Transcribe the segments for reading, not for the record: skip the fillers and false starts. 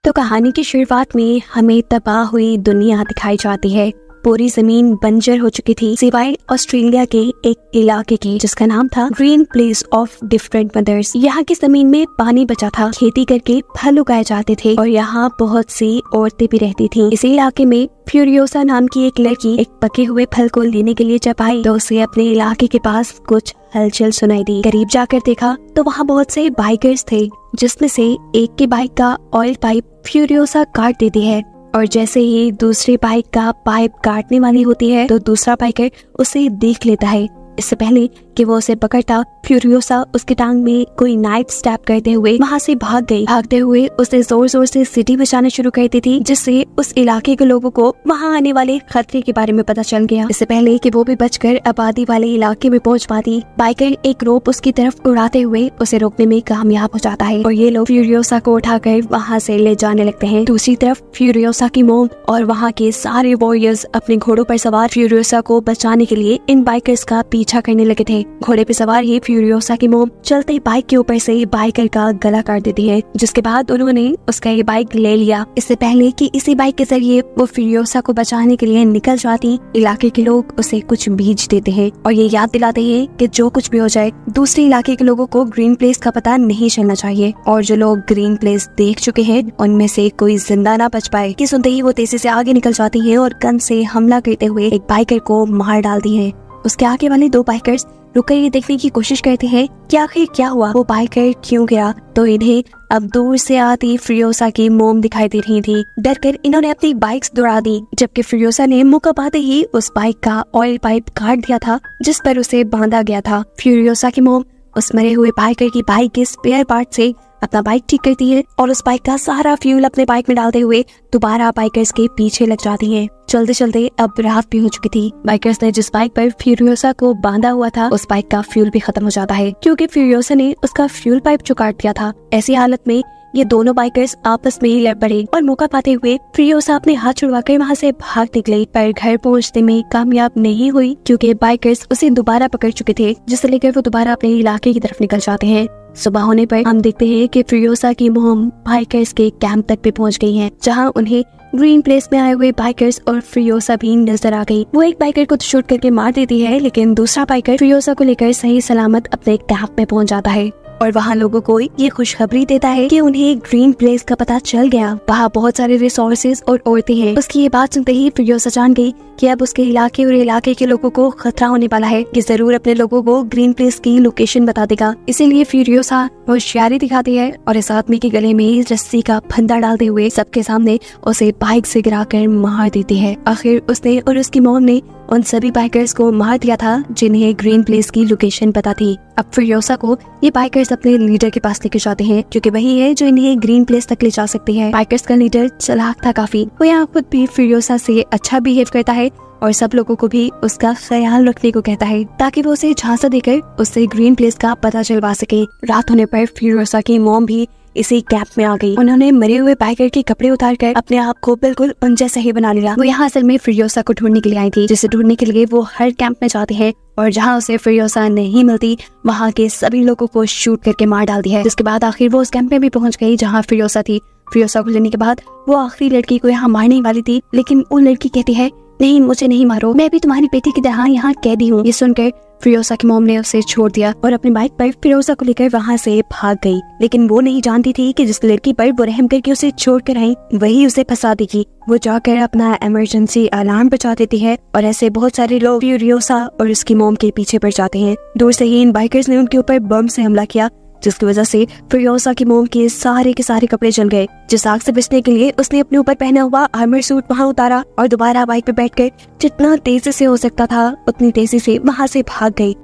तो कहानी की शुरुआत में हमें तबाह हुई दुनिया दिखाई जाती है। पूरी जमीन बंजर हो चुकी थी सिवाय ऑस्ट्रेलिया के एक इलाके के जिसका नाम था green place of different mothers. यहाँ की जमीन में पानी बचा था, खेती करके फल उगाए जाते थे और यहाँ बहुत सी औरतें भी रहती थीं। इसी इलाके में फ्यूरियोसा नाम की एक लड़की एक पके हुए फल को लेने के लिए जब आई तो उसे अपने इलाके के पास कुछ हलचल सुनाई दी। करीब जाकर देखा तो वहाँ बहुत से बाइकर्स थे, जिसमें से एक के बाइक का ऑयल पाइप फ्यूरियोसा काट देती है और जैसे ही दूसरी बाइक का पाइप काटने वाली होती है तो दूसरा बाइकर उसे देख लेता है। इससे पहले कि वो उसे पकड़ता, फ्यूरियोसा उसकी टांग में कोई नाइफ स्टैब करते हुए वहाँ से भाग गई। भागते हुए उसे जोर जोर से सीटी बजाना शुरू कर दी थी, जिससे उस इलाके के लोगों को वहाँ आने वाले खतरे के बारे में पता चल गया। इससे पहले कि वो भी बचकर आबादी वाले इलाके में पहुँच पाती, बाइकर एक रोप उसकी तरफ उड़ाते हुए उसे रोकने में कामयाब हो जाता है और ये लोग फ्यूरियोसा को उठाकर वहाँ से ले जाने लगते हैं। दूसरी तरफ फ्यूरियोसा की मोम और वहाँ के सारे वॉरियर्स अपने घोड़ों पर सवार फ्यूरियोसा को बचाने के लिए इन बाइकर्स का पीछा करने लगे थे। घोड़े पे सवार ही फ्यूरियोसा की मोम चलते बाइक के ऊपर से बाइकर का गला काट देती है, जिसके बाद उन्होंने उसका ये बाइक ले लिया। इससे पहले कि इसी बाइक के जरिए वो फ्यूरियोसा को बचाने के लिए निकल जाती, इलाके के लोग उसे कुछ बीज देते हैं और ये याद दिलाते हैं कि जो कुछ भी हो जाए दूसरे इलाके के लोगों को ग्रीन प्लेस का पता नहीं चलना चाहिए और जो लोग ग्रीन प्लेस देख चुके हैं उनमें से कोई जिंदा ना बच पाए। कि सुनते ही वो तेजी से आगे निकल जाती है और गन से हमला करते हुए एक बाइकर को मार डालती है। उसके आगे वाले दो बाइकर्स रुककर ये देखने की कोशिश करते हैं कि आखिर क्या हुआ, वो बाइकर क्यों गिरा। तो इन्हें अब दूर से आती फ्यूरियोसा की मोम दिखाई दे रही थी। डरकर इन्होंने अपनी बाइक्स दौड़ा दी, जबकि फ्यूरियोसा ने मौका पाते ही उस बाइक का ऑयल पाइप काट दिया था जिस पर उसे बांधा गया था। फ्यूरियोसा की मोम उस मरे हुए बाइकर की बाइक के स्पेयर पार्ट से अपना बाइक ठीक करती है और उस बाइक का सारा फ्यूल अपने बाइक में डालते हुए दोबारा बाइकर्स के पीछे लग जाती है। चलते चलते अब रात भी हो चुकी थी। बाइकर्स ने जिस बाइक पर फ्यूरियोसा को बांधा हुआ था उस बाइक का फ्यूल भी खत्म हो जाता है, क्योंकि फ्यूरियोसा ने उसका फ्यूल पाइप जो काट दिया था। ऐसी हालत में ये दोनों बाइकर्स आपस में ही लड़ पड़े और मौका पाते हुए फ्यूरियोसा अपने हाथ छुड़वाकर वहाँ से भाग निकली, पर घर पहुँचने में कामयाब नहीं हुई क्योंकि बाइकर्स उसे दोबारा पकड़ चुके थे, जिसे लेकर वो दोबारा अपने इलाके की तरफ निकल जाते हैं। सुबह होने पर हम देखते हैं कि फ्यूरियोसा की मोम बाइकर्स के कैंप तक भी पहुंच गई हैं, जहां उन्हें ग्रीन प्लेस में आए हुए बाइकर्स और फ्यूरियोसा भी नजर आ गई। वो एक बाइकर को शूट करके मार देती है, लेकिन दूसरा बाइकर फ्यूरियोसा को लेकर सही सलामत अपने कैंप में पहुंच जाता है और वहाँ लोगों को ये खुशखबरी देता है कि उन्हें ग्रीन प्लेस का पता चल गया। वहाँ बहुत सारे रिसोर्सेज और औरतें हैं। उसकी ये बात सुनते ही फ्यूरियोसा जान गई कि अब उसके इलाके और इलाके के लोगों को खतरा होने वाला है, कि जरूर अपने लोगों को ग्रीन प्लेस की लोकेशन बता देगा। इसीलिए फ्यूरियोसा होशियारी दिखाती है और इस आदमी के गले में रस्सी का फंदा डालते हुए सबके सामने उसे बाइक से गिराकर मार देती है। आखिर उसने और उसकी मॉम ने उन सभी बाइकर्स को मार दिया था जिन्हें ग्रीन प्लेस की लोकेशन पता थी। अब फ्यूरियोसा को ये बाइकर्स अपने लीडर के पास लेकर जाते हैं, क्योंकि वही है जो इन्हें ग्रीन प्लेस तक ले जा सकती है। बाइकर्स का लीडर चालाक था काफी, वो यहाँ खुद भी फ्यूरियोसा से अच्छा बिहेव करता है और सब लोगों को भी उसका ख्याल रखने को कहता है, ताकि वो उसे झांसा देकर उससे ग्रीन प्लेस का पता चलवा सके। रात होने पर फ्यूरियोसा की मॉम भी इसी कैंप में आ गई। उन्होंने मरे हुए बाइकर के कपड़े उतारकर अपने आप को बिल्कुल उन जैसा ही बना लिया। वो यहाँ असल में फ्यूरियोसा को ढूंढने के लिए आई थी, जिसे ढूंढने के लिए वो हर कैंप में जाते हैं और जहाँ उसे फ्यूरियोसा नहीं मिलती वहाँ के सभी लोगों को शूट करके मार डालती है। जिसके बाद आखिर वो उस कैंप में भी पहुँच गई जहाँ फ्यूरियोसा थी। फ्यूरियोसा को लेने के बाद वो आखिरी लड़की को यहाँ मारने वाली थी, लेकिन वो लड़की कहती है, नहीं, मुझे नहीं मारो, मैं भी तुम्हारी बेटी की तरह यहाँ कैदी हूँ। ये सुनकर फ्यूरियोसा की मॉम ने उसे छोड़ दिया और अपनी बाइक पर फ्यूरियोसा को लेकर वहाँ से भाग गई। लेकिन वो नहीं जानती थी कि जिस लड़की पर वो रहम करके उसे छोड़ कर आई वही उसे फंसा देगी। वो जाकर अपना इमरजेंसी अलार्म बजा देती है और ऐसे बहुत सारे लोग फ्यूरियोसा और उसकी मॉम के पीछे पड़ जाते हैं। दूर से ही इन बाइकर्स ने उनके ऊपर बम से हमला किया, जिसकी वजह से फ्यूरियोसा की मोम के सारे कपड़े जल गए। जिस आग से बचने के लिए उसने अपने ऊपर पहना हुआ आर्मर सूट वहाँ उतारा और दोबारा बाइक पे बैठकर जितना तेजी से हो सकता था उतनी तेजी से वहाँ से भाग गई।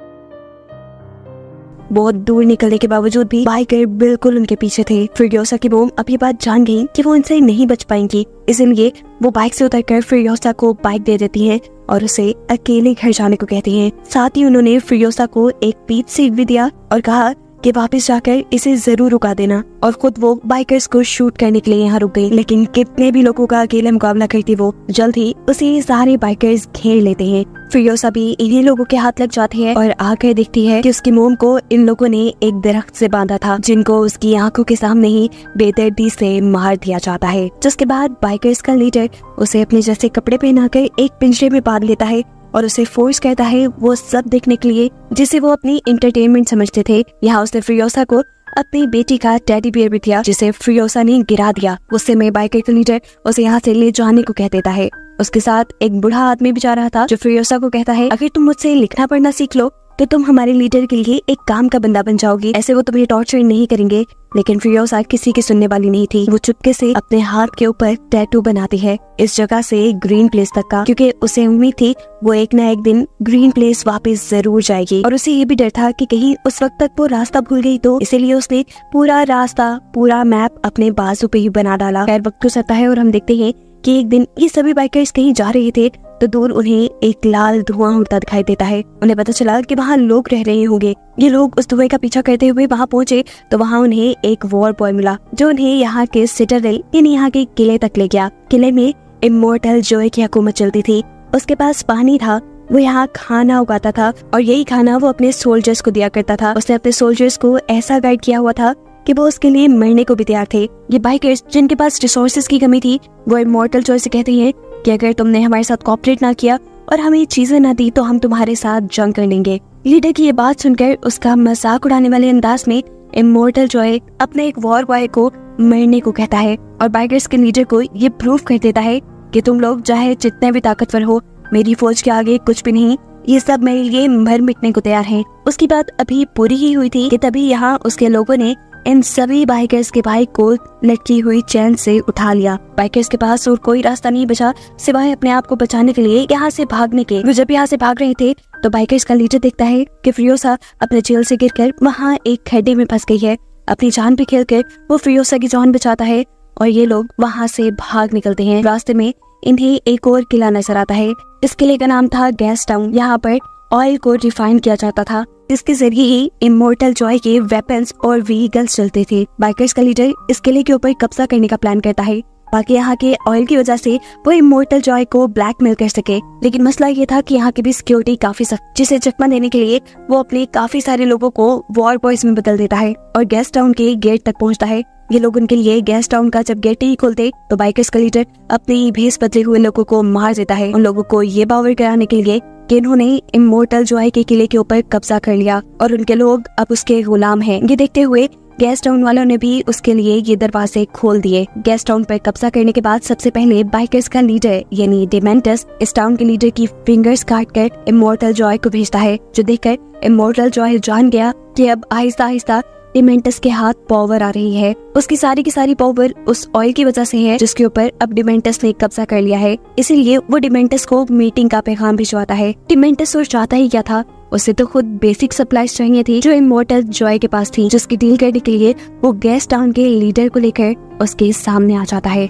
बहुत दूर निकलने के बावजूद भी बाइकर बिल्कुल उनके पीछे थे। फ्यूरियोसा की मोम अब ये बात जान गई कि वो इनसे नहीं बच पाएंगी, इसलिए वो बाइक से उतरकर फ्यूरियोसा को बाइक दे देती है और उसे अकेले घर जाने को कहती हैं। साथ ही उन्होंने फ्यूरियोसा को एक पीच सीट भी दिया और कहा कि वापस जाकर इसे जरूर रुका देना, और खुद वो बाइकर्स को शूट करने के लिए यहाँ रुक गई। लेकिन कितने भी लोगों का अकेले मुकाबला करती वो, जल्द ही उसे सारे बाइकर्स घेर लेते हैं। फिरोसा भी इन्हीं लोगों के हाथ लग जाती है और आकर देखती है कि उसकी मोम को इन लोगों ने एक दरख्त से बांधा था, जिनको उसकी आंखों के सामने ही बेदर्दी से मार दिया जाता है। जिसके बाद बाइकर्स का लीडर उसे अपने जैसे कपड़े पहनाकर एक पिंजरे में बांध लेता है और उसे फोर्स करता है वो सब देखने के लिए जिसे वो अपनी एंटरटेनमेंट समझते थे। यहाँ उसने फिरोसा को अपनी बेटी का टेडी बियर भी दिया, जिसे फिरोसा ने गिरा दिया। उससे में बाइकर का लीडर उसे यहाँ से ले जाने को कह देता है। उसके साथ एक बूढ़ा आदमी भी जा रहा था, जो फिरोसा को कहता है, अगर तुम मुझसे लिखना पढ़ना सीख लो तो तुम हमारे लीडर के लिए एक काम का बंदा बन जाओगी, ऐसे वो तुम्हें टॉर्चर नहीं करेंगे। लेकिन फिरोसा किसी की सुनने वाली नहीं थी। वो चुपके से अपने हाथ के ऊपर टैटू बनाती है, इस जगह से ग्रीन प्लेस तक का, क्योंकि उसे उम्मीद थी वो एक न एक दिन ग्रीन प्लेस वापस जरूर जाएगी। और उसे ये भी डर था कि कहीं उस वक्त तक वो रास्ता भूल गई तो, इसीलिए उसने पूरा रास्ता, पूरा मैप अपने बाजू पे ही बना डाला। खैर वक्त गुजरता है और हम देखते हैं कि एक दिन ये सभी बाइकर्स कहीं जा रहे थे तो दूर उन्हें एक लाल धुआं उड़ता दिखाई देता है। उन्हें पता चला कि वहाँ लोग रह रहे होंगे। ये लोग उस धुएं का पीछा करते हुए वहाँ पहुँचे तो वहाँ उन्हें एक वॉर बॉय मिला, जो उन्हें यहाँ के सिटाडेल यानी यहाँ के किले तक ले गया। किले में इमोर्टल जॉय की हुकूमत चलती थी। उसके पास पानी था, वो यहाँ खाना उगाता था और यही खाना वो अपने सोल्जर्स को दिया करता था। उसने अपने सोल्जर्स को ऐसा गाइड किया हुआ था कि वो उसके लिए मरने को भी तैयार थे। ये बाइकर्स जिनके पास रिसोर्सेज की कमी थी, वो इमोर्टल जॉय से कहते हैं कि अगर तुमने हमारे साथ कोऑपरेट ना किया और हमें चीजें ना दी तो हम तुम्हारे साथ जंग कर लेंगे। लीडर की ये बात सुनकर उसका मजाक उड़ाने वाले अंदाज में इमोर्टल जॉय अपने एक वॉर बॉय को मरने को कहता है और बाइकर्स के लीडर को ये प्रूव कर देता है कि तुम लोग चाहे जितने भी ताकतवर हो, मेरी फौज के आगे कुछ भी नहीं, ये सब मेरे लिए मर मिटने को तैयार हैं। उसकी बात अभी पूरी ही हुई थी कि तभी यहाँ उसके लोगों ने इन सभी बाइकर्स के बाइक को लटकी हुई चैन से उठा लिया। बाइकर्स के पास और कोई रास्ता नहीं बचा सिवाय अपने आप को बचाने के लिए यहाँ से भागने के। वो जब यहाँ से भाग रहे थे तो बाइकर्स का लीडर देखता है कि फिरोसा अपने जेल से गिरकर वहाँ एक खड्डे में फंस गई है। अपनी जान पे खेलकर वो फिरोसा की जान बचाता है और ये लोग वहाँ से भाग निकलते हैं। रास्ते में इन्हें एक और किला नजर आता है। इस किले का नाम था गैस टाउन। यहाँ पर ऑयल को रिफाइन किया जाता था, जिसके जरिए ही इमोर्टल जॉय के वेपन्स और व्हीकल्स चलते थे। बाइकर्स का लीडर इस किले के ऊपर कब्जा करने का प्लान करता है ताकि यहाँ के ऑयल की वजह से वो इमोर्टल जॉय को ब्लैकमेल कर सके। लेकिन मसला ये था कि यहाँ की भी सिक्योरिटी काफी सख्त, जिसे चकमा देने के लिए वो अपने काफी सारे लोगों को वॉर बॉयज में बदल देता है और गैस टाउन के गेट तक पहुँचता है। ये लोग उनके लिए गैस टाउन का जब गेट नहीं खोलते तो बाइकर्स का लीडर अपने भेस बदले हुए लोगों को मार देता है, उन लोगों को ये बावर कराने के लिए कि इन्होंने इमोर्टल जॉय के किले के ऊपर कब्जा कर लिया और उनके लोग अब उसके गुलाम हैं। ये देखते हुए गैस टाउन वालों ने भी उसके लिए ये दरवाजे खोल दिए। गैस टाउन पर कब्जा करने के बाद सबसे पहले बाइकर्स का लीडर यानी डिमेंटस इस टाउन के लीडर की फिंगर्स काट कर इमोर्टल जॉय को भेजता है, जो देखकर इमोर्टल जॉय जान गया कि अब आहिस्ता आहिस्ता डिमेंटस के हाथ पावर आ रही है। उसकी सारी की सारी पावर उस ऑयल की वजह से है जिसके ऊपर अब डिमेंटस ने कब्जा कर लिया है। इसीलिए वो डिमेंटस को मीटिंग का पैगाम भिजवाता है। डिमेंटस और चाहता ही क्या था, उसे तो खुद बेसिक सप्लाईज चाहिए थी जो इमोर्टल जॉय के पास थी, जिसकी डील करने के लिए वो गैस टाउन के लीडर को लेकर उसके सामने आ जाता है।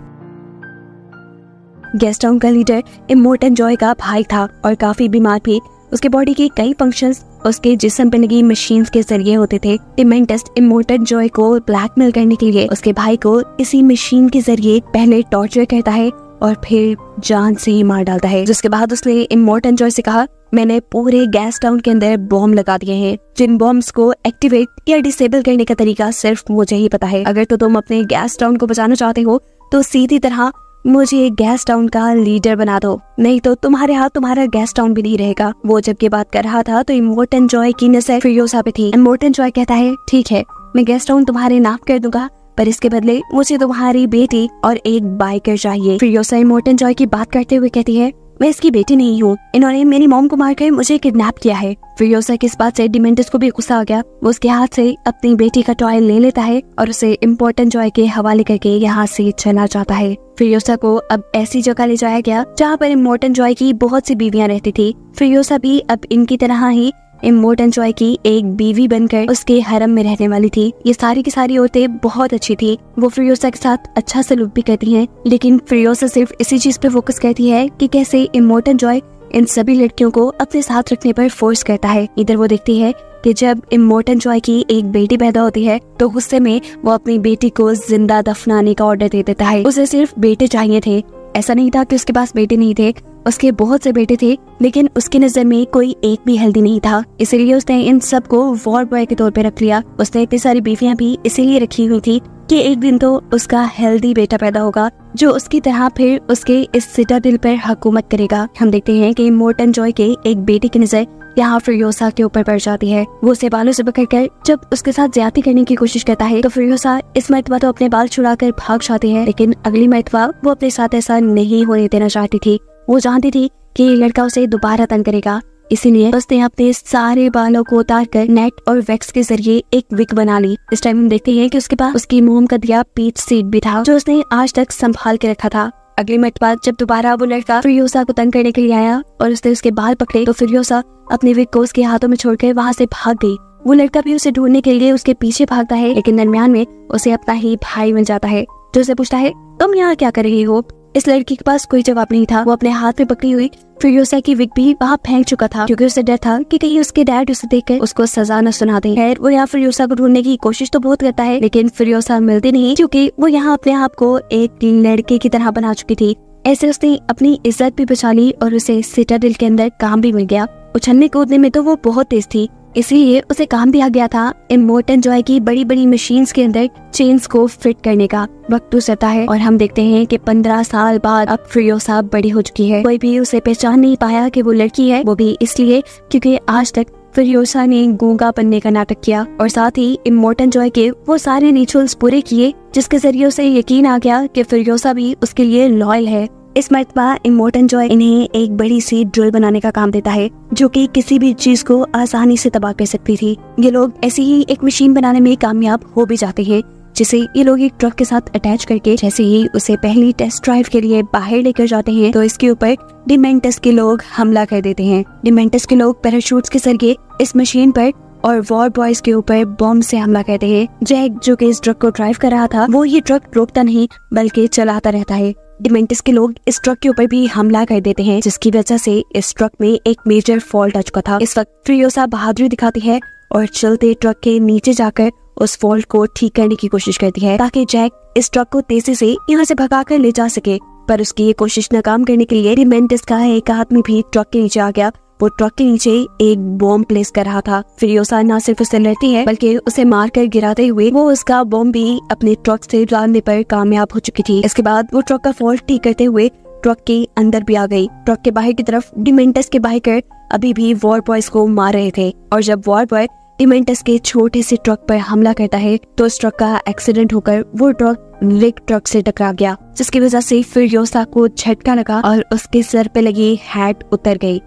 गैस टाउन का लीडर इमोर्टल जॉय का भाई था और काफी बीमार भी। उसके बॉडी के कई फंक्शंस उसके जिस्म पे लगी मशीन्स के जरिए होते थे। डिमेंटस इमोर्टल जॉय को ब्लैकमेल करने के लिए उसके भाई को इसी मशीन के जरिए पहले टॉर्चर करता है और फिर जान से ही मार डालता है। जिसके बाद उसने इमोर्टल जॉय से कहा, मैंने पूरे गैस टाउन के अंदर बॉम्ब लगा दिए हैं, जिन बॉम्ब्स को एक्टिवेट या डिसेबल करने का तरीका सिर्फ मुझे ही पता है। अगर तो तुम अपने गैस टाउन को बचाना चाहते हो तो सीधी तरह मुझे गैस टाउन का लीडर बना दो, नहीं तो तुम्हारे हाथ तुम्हारा गैस टाउन भी नहीं रहेगा। वो जब ये बात कर रहा था तो इमोर्टल जॉय की नजर फिरोसा पे थी। इमोर्टल जॉय कहता है, ठीक है, मैं गैस टाउन तुम्हारे नाम कर दूंगा, पर इसके बदले मुझे तुम्हारी बेटी और एक बाइकर चाहिए। फिरोसा इमोर्टल जॉय की बात करते हुए कहती है, मैं इसकी बेटी नहीं हूँ, इन्होंने मेरी मॉम को मारकर मुझे किडनैप किया है। फिरोसा की इस बात से डिमेंटस को भी गुस्सा आ गया। वो उसके हाथ से अपनी बेटी का टॉय ले लेता है और उसे इमोर्टल जॉय के हवाले करके यहाँ से चला जाता है। फिरोसा को अब ऐसी जगह ले जाया गया जहाँ पर इमोर्टल जॉय की बहुत सी बीवियां रहती थी। फिरोसा भी अब इनकी तरह ही इमोर्टल जॉय की एक बीवी बनकर उसके हरम में रहने वाली थी। ये सारी की सारी औरतें बहुत अच्छी थी, वो फिरोसा के साथ अच्छा सलूक भी करती हैं, लेकिन फिरोसा सिर्फ इसी चीज पे फोकस करती है कि कैसे इमोर्टल जॉय इन सभी लड़कियों को अपने साथ रखने पर फोर्स करता है। इधर वो देखती है कि जब इमोर्टन जॉय की एक बेटी पैदा होती है तो गुस्से में वो अपनी बेटी को जिंदा दफनाने का ऑर्डर दे देता है। उसे सिर्फ बेटे चाहिए थे, ऐसा नहीं था कि उसके पास बेटे नहीं थे, उसके बहुत से बेटे थे, लेकिन उसकी नजर में कोई एक भी हेल्दी नहीं था। इसलिए उसने इन सबको वॉर बॉय के तौर पे रख लिया। उसने इतनी सारी बीवियां भी इसीलिए रखी हुई थी कि एक दिन तो उसका हेल्दी बेटा पैदा होगा जो उसकी तरह फिर उसके इस सिटाडेल पर हुकूमत करेगा। हम देखते हैं कि इमोर्टन जॉय के एक बेटे की नजर यहाँ फ्यूरियोसा के ऊपर पड़ जाती है। वो उसे बालों से पकड़कर जब उसके साथ ज्यादती करने की कोशिश करता है तो फ्यूरियोसा इस मर्तबा तो अपने बाल छुड़ाकर भाग जाती है, लेकिन अगली मर्तबा वो अपने साथ ऐसा नहीं होने देना चाहती थी। वो जानती थी कि ये लड़का उसे दोबारा तंग करेगा, इसीलिए उसने अपने सारे बालों को उतारकर नेट और वैक्स के जरिए एक विग बना ली। इस टाइम हम देखते हैं कि उसके पास उसकी मोम का दिया पीच सीड भी था जो उसने आज तक संभाल के रखा था। अगली मर्तबा जब दोबारा वो लड़का फ्यूरियोसा को तंग करने के लिए आया और उसने उसके बाल पकड़े तो फ्यूरियोसा अपने विग को उसके हाथों में छोड़कर वहाँ से भाग गई। वो लड़का भी उसे ढूंढने के लिए उसके पीछे भागता है, लेकिन दरमियान में उसे अपना ही भाई मिल जाता है जो उसे पूछता है, तुम यहाँ क्या कर रही हो? इस लड़की के पास कोई जवाब नहीं था। वो अपने हाथ में पकड़ी हुई फ्यूरियोसा की विग भी वहाँ फेंक चुका था क्योंकि उसे डर था कि कहीं उसके डैड उसे देखकर उसको सजा न सुना दें। खैर वो यहाँ फ्यूरियोसा को ढूंढने की कोशिश तो बहुत करता है, लेकिन फ्यूरियोसा मिलती नहीं क्योंकि वो यहाँ अपने आप को एक लड़के की तरह बना चुकी थी। ऐसे उसने अपनी इज्जत भी बचा ली और उसे सिटाडेल के अंदर काम भी मिल गया। उछलने कूदने में तो वो बहुत तेज थी, इसलिए उसे काम भी आ गया था इमोर्टन जॉय की बड़ी बड़ी मशीन्स के अंदर चेन्स को फिट करने का। वक्त गुजरता है और हम देखते हैं कि 15 साल बाद अब फ्यूरियोसा बड़ी हो चुकी है। कोई भी उसे पहचान नहीं पाया कि वो लड़की है, वो भी इसलिए क्योंकि आज तक फ्यूरियोसा ने गूंगा बनने का नाटक किया और साथ ही इमोर्टन जॉय के वो सारे रिचुअल्स पूरे किए जिसके जरिए उसे यकीन आ गया कि फ्यूरियोसा भी उसके लिए लॉयल है। इस मर्तबा इमोर्टन जॉय इन्हें एक बड़ी सी ड्रिल बनाने का काम देता है जो कि किसी भी चीज को आसानी से तबाह कर सकती थी। ये लोग ऐसी ही एक मशीन बनाने में कामयाब हो भी जाते हैं जिसे ये लोग एक ट्रक के साथ अटैच करके जैसे ही उसे पहली टेस्ट ड्राइव के लिए बाहर लेकर जाते हैं तो इसके ऊपर डिमेंटस के लोग हमला कर देते हैं। डिमेंटस के लोग पैराशूट्स के जरिए इस मशीन पर और वॉर बॉयज के ऊपर बॉम्ब से हमला करते हैं। जैक जो कि इस ट्रक को ड्राइव कर रहा था वो ये ट्रक रोकता नहीं बल्कि चलाता रहता है। डिमेंटस के लोग इस ट्रक के ऊपर भी हमला कर देते हैं जिसकी वजह से इस ट्रक में एक मेजर फॉल्ट आ चुका था। इस वक्त फ्यूरियोसा बहादुरी दिखाती है और चलते ट्रक के नीचे जाकर उस फॉल्ट को ठीक करने की कोशिश करती है ताकि जैक इस ट्रक को तेजी से यहाँ से भगाकर ले जा सके, पर उसकी ये कोशिश नाकाम करने के लिए डिमेंटस का एक आदमी भी ट्रक के नीचे आ गया। वो ट्रक के नीचे एक बॉम्ब प्लेस कर रहा था। फ्यूरियोसा न सिर्फ उसे लड़ती है बल्कि उसे मारकर गिराते हुए वो उसका बॉम्ब भी अपने ट्रक से डालने पर कामयाब हो चुकी थी। इसके बाद वो ट्रक का फॉल्ट ठीक करते हुए ट्रक के अंदर भी आ गई। ट्रक के बाहर की तरफ डिमेंटस के बाइकर अभी भी वॉर बॉयज को मार रहे थे और जब वॉर बॉय डिमेंटस के छोटे से ट्रक पर हमला करता है तो इस ट्रक का एक्सीडेंट होकर वो ट्रक रिग ट्रक से टकरा गया जिसकी वजह से फ्यूरियोसा को झटका लगा और उसके सर पे लगी हैट उतर गई।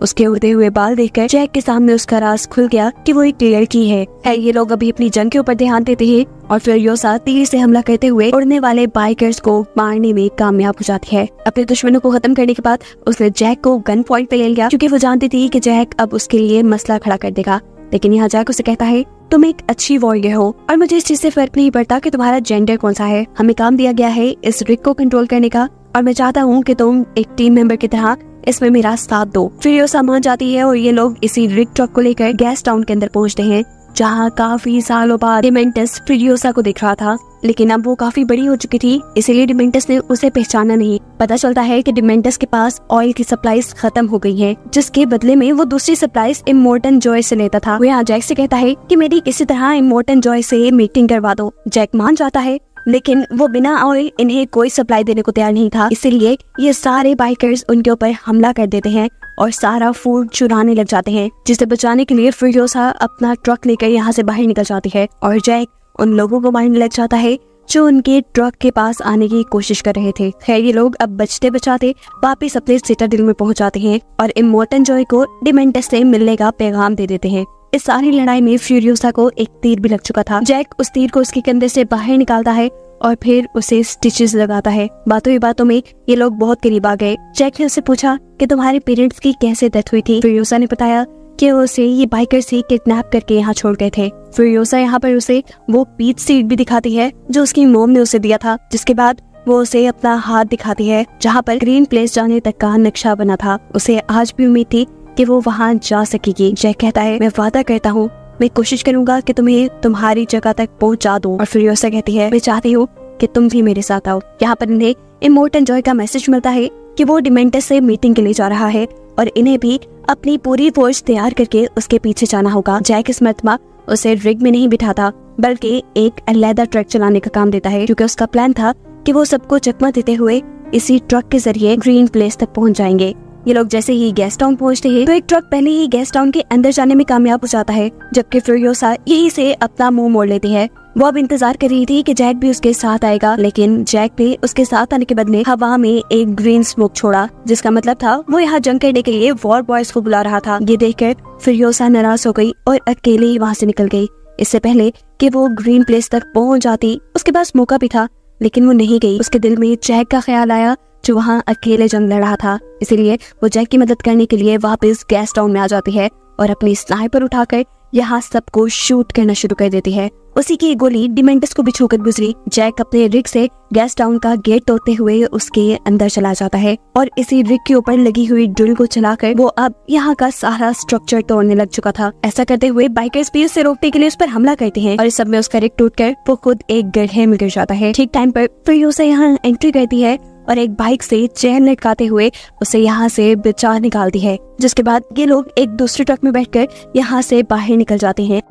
उसके उड़ते हुए बाल देखकर जैक के सामने उसका राज खुल गया कि वो एक लड़की है। ये लोग अभी अपनी जंग के ऊपर ध्यान देते हैं और फ्यूरियोसा तीर से हमला करते हुए उड़ने वाले बाइकर्स को मारने में कामयाब हो जाती है। अपने दुश्मनों को खत्म करने के बाद उसने जैक को गन पॉइंट पे ले लिया क्योंकि वो जानती थी कि जैक अब उसके लिए मसला खड़ा कर देगा। लेकिन यहाँ जैक उसे कहता है, तुम एक अच्छी वॉरियर हो और मुझे इस चीज से फर्क नहीं पड़ता कि तुम्हारा जेंडर कौन सा है। हमें काम दिया गया है इस रिग को कंट्रोल करने का और मैं चाहता हूँ कि तुम एक टीम मेंबर की तरह इसमें मेरा साथ दो। फ्यूरियोसा मान जाती है और ये लोग इसी रिग ट्रक को लेकर गैस टाउन के अंदर पहुँचते हैं जहाँ काफी सालों बाद डिमेंटस फ्यूरियोसा को दिख रहा था, लेकिन अब वो काफी बड़ी हो चुकी थी इसलिए डिमेंटस ने उसे पहचाना नहीं। पता चलता है कि डिमेंटस के पास ऑयल की सप्लाईज खत्म हो गई हैं, जिसके बदले में वो दूसरी सप्लाईज इमोर्टन जॉय से लेता था। वो यहाँ जैक से कहता है कि मेरी किसी तरह इमोर्टन जॉय से मीटिंग करवा दो। जैक मान जाता है लेकिन वो बिना ऑयल इन्हें कोई सप्लाई देने को तैयार नहीं था, इसीलिए ये सारे बाइकर्स उनके ऊपर हमला कर देते हैं और सारा फूड चुराने लग जाते हैं, जिसे बचाने के लिए फ्यूरियोसा अपना ट्रक लेकर यहाँ से बाहर निकल जाती है और जैक उन लोगों को मारने लग जाता है जो उनके ट्रक के पास आने की कोशिश कर रहे थे। खैर ये लोग अब बचते बचाते वापिस अपने सिटाडेल में पहुंच जाते हैं और इमोर्टन जॉय को डिमेंटस से मिलने का पैगाम दे देते हैं। इस सारी लड़ाई में फ्यूरियोसा को एक तीर भी लग चुका था। जैक उस तीर को उसके कंधे से बाहर निकालता है और फिर उसे स्टिचेस लगाता है। बातों ही बातों में ये लोग बहुत करीब आ गए। जैक ने उससे पूछा कि तुम्हारे पेरेंट्स की कैसे डेथ हुई थी। फ्यूरियोसा ने बताया कि उसे ये बाइकर्स ही किडनैप करके यहाँ छोड़ गए थे। फ्यूरियोसा यहाँ पर उसे वो पीच सीड भी दिखाती है जो उसकी मोम ने उसे दिया था, जिसके बाद वो उसे अपना हाथ दिखाती है जहाँ पर ग्रीन प्लेस जाने तक का नक्शा बना था। उसे आज भी उम्मीद थी कि वो वहाँ जा सकेगी। जैक कहता है, मैं वादा करता हूँ मैं कोशिश करूंगा कि तुम्हें तुम्हारी जगह तक पहुँचा दूं। और फ्यूरियोसा कहती है, मैं चाहती हूँ कि तुम भी मेरे साथ आओ। यहाँ पर इन्हें इमोर्टल जॉय का मैसेज मिलता है कि वो डिमेंटस से मीटिंग के लिए जा रहा है और इन्हें भी अपनी पूरी फोर्स तैयार करके उसके पीछे जाना होगा। जैक इस मर्तबा उसे रिग में नहीं बिठाता बल्कि एक अलग ट्रक चलाने का काम देता है, क्योंकि उसका प्लान था कि वो सबको चकमा देते हुए इसी ट्रक के जरिए ग्रीन प्लेस तक पहुंच जाएंगे। ये लोग जैसे ही गेस्ट टाउन पहुंचते हैं तो एक ट्रक पहले ही गेस्ट टाउन के अंदर जाने में कामयाब हो जाता है, जबकि फ्यूरियोसा यहीं से अपना मुंह मोड़ लेती है। वो अब इंतजार कर रही थी कि जैक भी उसके साथ आएगा, लेकिन जैक भी उसके साथ आने के बदले हवा में एक ग्रीन स्मोक छोड़ा, जिसका मतलब था वो यहाँ जंग करने के लिए वॉर बॉयज को बुला रहा था। ये देखकर फ्यूरियोसा नाराज हो गई और अकेले ही वहाँ से निकल गई। इससे पहले कि वो ग्रीन प्लेस तक पहुँच जाती उसके पास मौका भी था, लेकिन वो नहीं गई। उसके दिल में जैक का ख्याल आया जो वहाँ अकेले जंग लड़ रहा था, इसीलिए वो जैक की मदद करने के लिए वापस गेस्ट टाउन में आ जाती है और अपनी स्नाइपर उठाकर यहाँ सबको शूट करना शुरू कर देती है। उसी की गोली डिमेंटस को भी छूकर गुजरी। जैक अपने रिग से गेस्ट टाउन का गेट तोड़ते हुए उसके अंदर चला जाता है और इसी रिग के ऊपर लगी हुई ड्रिल को चलाकर वो अब यहाँ का सारा स्ट्रक्चर तोड़ने लग चुका था। ऐसा करते हुए बाइकर्स भी उसे रोकने के लिए उस पर हमला करते हैं और इस सब में उसका रिग टूटकर वो खुद एक गड्ढे में गिर जाता है। ठीक टाइम पर फ्यूरियोसा यहाँ एंट्री करती है और एक बाइक से चेन लटकाते हुए उसे यहाँ से बचा निकालती है, जिसके बाद ये लोग एक दूसरे ट्रक में बैठकर यहाँ से बाहर निकल जाते हैं।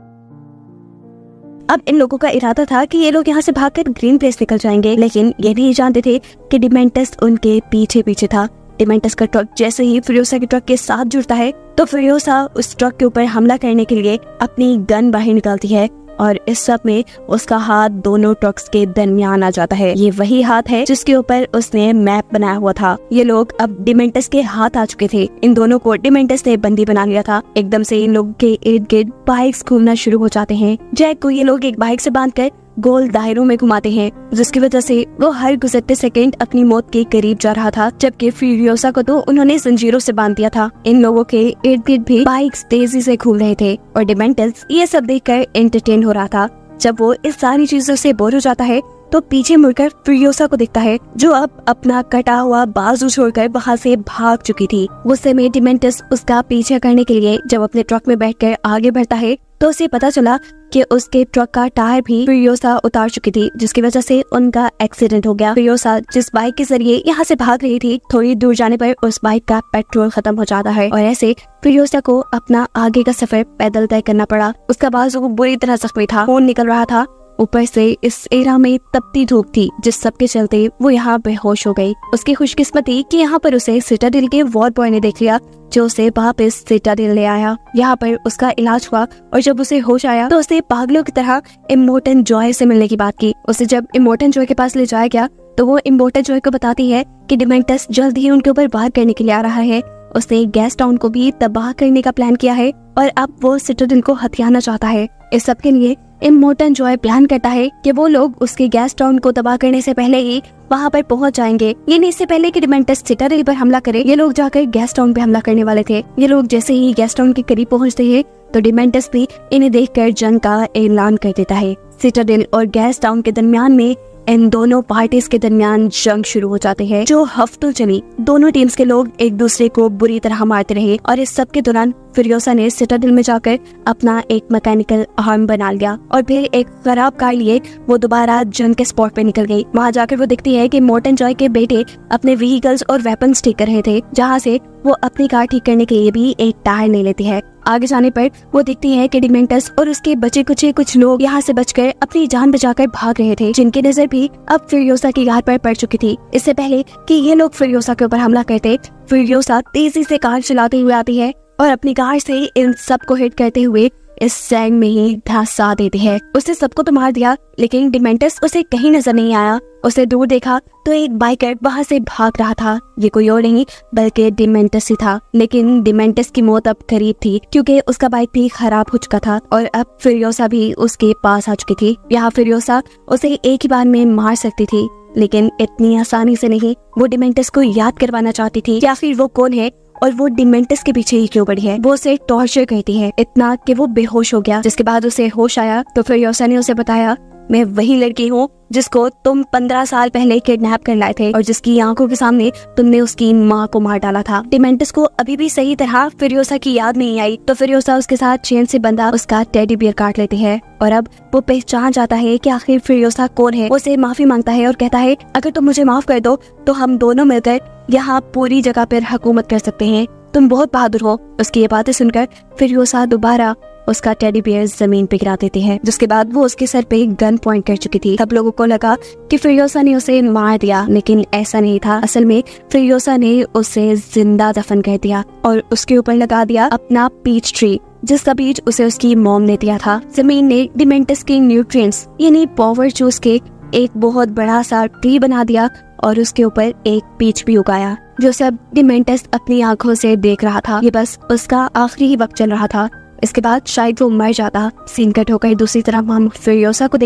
अब इन लोगों का इरादा था कि ये लोग यहाँ से भागकर ग्रीन प्लेस निकल जाएंगे, लेकिन ये नहीं जानते थे कि डिमेंटस उनके पीछे पीछे था। डिमेंटस का ट्रक जैसे ही फ्यूरियोसा के ट्रक के साथ जुड़ता है तो फ्यूरियोसा उस ट्रक के ऊपर हमला करने के लिए अपनी गन बाहर निकालती है और इस सब में उसका हाथ दोनों ट्रक्स के दरमियान आ जाता है। ये वही हाथ है जिसके ऊपर उसने मैप बनाया हुआ था। ये लोग अब डिमेंटस के हाथ आ चुके थे। इन दोनों को डिमेंटस ने बंदी बना लिया था। एकदम से इन लोगों के इर्द गिर्द बाइक्स घूमना शुरू हो जाते हैं। जैक को ये लोग एक बाइक से बांधकर गोल दायरों में घुमाते हैं, जिसकी वजह से वो हर गुजरते सेकंड अपनी मौत के करीब जा रहा था, जबकि फ्यूरियोसा को तो उन्होंने जंजीरों से बांध दिया था। इन लोगों के इर्द गिर्द भी बाइक्स तेजी से घूम रहे थे और डिमेंटस ये सब देखकर एंटरटेन हो रहा था। जब वो इस सारी चीजों से बोर हो जाता है तो पीछे मुड़कर फ्यूरियोसा को दिखता है, जो अब अपना कटा हुआ बाजू छोड़कर वहाँ से भाग चुकी थी। उस समय डिमेंटस उसका पीछे करने के लिए जब अपने ट्रक में बैठकर आगे बढ़ता है तो उसे पता चला कि उसके ट्रक का टायर भी फ्यूरियोसा उतार चुकी थी, जिसकी वजह से उनका एक्सीडेंट हो गया। फ्यूरियोसा जिस बाइक के जरिए यहाँ से भाग रही थी, थोड़ी दूर जाने पर उस बाइक का पेट्रोल खत्म हो जाता है और ऐसे फ्यूरियोसा को अपना आगे का सफर पैदल तय करना पड़ा। उसका बाजू बुरी तरह जख्मी था, खून निकल रहा था। ऊपर से इस एरा में तपती धूप थी, जिस सब के चलते वो यहाँ बेहोश हो गई। उसकी खुशकिस्मती कि यहाँ पर उसे सिटाडेल के वॉर बॉय ने देख लिया, जो उसे वापस सिटाडेल ले आया। यहाँ पर उसका इलाज हुआ और जब उसे होश आया तो उसे पागलों की तरह इमोर्टल जॉय से मिलने की बात की। उसे जब इमोर्टल जॉय के पास ले जाया गया तो वो इमोर्टल जॉय को बताती है कि डिमेंटस जल्द ही उनके ऊपर वार करने के लिए आ रहा है। उसने गेस्ट टाउन को भी तबाह करने का प्लान किया है और अब वो सिटाडेल को हथियाना चाहता है। इस सब के लिए इमोर्टल जॉय प्लान करता है कि वो लोग उसके गेस्ट टाउन को तबाह करने से पहले ही वहाँ पर पहुँच जाएंगे। ये नहीं, इससे पहले कि डिमेंटस सिटाडेल पर हमला करे, ये लोग जाकर गेस्ट टाउन पे हमला करने वाले थे। ये लोग जैसे ही गेस्ट टाउन के करीब पहुँचते हैं तो डिमेंटस भी इन्हें देखकर जंग का ऐलान कर देता है। सिटाडेल और गेस्ट टाउन के दरमियान में इन दोनों पार्टीज के दरमियान जंग शुरू हो जाते हैं, जो हफ्तों चली। दोनों टीम्स के लोग एक दूसरे को बुरी तरह मारते रहे और इस सब के दौरान फ्यूरियोसा ने सिटाडेल में जाकर अपना एक मैकेनिकल आर्म बना लिया और फिर एक खराब कार लिए वो दोबारा जंग के स्पॉट पे निकल गई। वहाँ जाकर वो दिखती है कि इमोर्टल जॉय के बेटे अपने व्हीकल्स और वेपन्स ठीक कर रहे थे, जहाँ से वो अपनी कार ठीक करने के लिए भी एक टायर ले लेती है। आगे जाने पर वो दिखती है कि डिमेंटस और उसके बचे कुछ लोग यहाँ से बचकर अपनी जान बचाकर भाग रहे थे, जिनकी नजर भी अब फ्यूरियोसा की कार पर पड़ चुकी थी। इससे पहले कि ये लोग फ्यूरियोसा के ऊपर हमला करते, फ्यूरियोसा तेजी से कार चलाते हुए आती है और अपनी कार से इन सबको हिट करते हुए इस सैंग में ही धंसा देती है। उसने सबको तो मार दिया, लेकिन डिमेंटस उसे कहीं नजर नहीं आया। उसे दूर देखा तो एक बाइकर वहाँ से भाग रहा था। ये कोई और नहीं बल्कि डिमेंटस ही था, लेकिन डिमेंटस की मौत अब करीब थी क्योंकि उसका बाइक भी खराब हो चुका था और अब फ्यूरियोसा भी उसके पास आ चुकी थी। यहाँ फ्यूरियोसा उसे एक ही बार में मार सकती थी, लेकिन इतनी आसानी से नहीं। वो डिमेंटस को याद करवाना चाहती थी या फिर वो कौन है और वो डिमेंटस के पीछे ही क्यों पड़ी है। वो उसे टॉर्चर करती है इतना कि वो बेहोश हो गया। जिसके बाद उसे होश आया तो फ्यूरियोसा ने उसे बताया, मैं वही लड़की हूँ जिसको तुम 15 साल पहले किडनैप कर लाए थे और जिसकी आंखों के सामने तुमने उसकी माँ को मार डाला था। डिमेंटस को अभी भी सही तरह फिरियोसा की याद नहीं आई, तो फिरियोसा उसके साथ चेन से बंधा उसका टेडी बियर काट लेती है और अब वो पहचान जाता है कि आखिर फिरियोसा कौन है। वो उसे माफी मांगता है और कहता है अगर तुम मुझे माफ कर दो तो हम दोनों मिलकर यहाँ पूरी जगह पर हुकूमत कर सकते हैं, तुम बहुत बहादुर हो। उसकी ये बातें सुनकर फिरियोसा दोबारा उसका टेडी बियर जमीन पे गिरा देती है, जिसके बाद वो उसके सर पे गन पॉइंट कर चुकी थी। सब लोगों को लगा कि फिरियोसा ने उसे मार दिया, लेकिन ऐसा नहीं था। असल में फिरियोसा ने उसे जिंदा दफन कर दिया और उसके ऊपर लगा दिया अपना पीच ट्री, जिसका बीज उसे उसकी मॉम ने दिया था। जमीन ने डिमेंटस के न्यूट्रिएंट्स यानी पावर चूस के एक बहुत बड़ा सा ट्री बना दिया और उसके ऊपर एक पीच भी उगाया, जो सब डिमेंटस अपनी आंखों से देख रहा था। ये बस उसका आखिरी ही वक्त चल रहा था। इसके बाद शायद वो मर जाता। सीन कट होकर दूसरी तरफ हम फिरियोसा को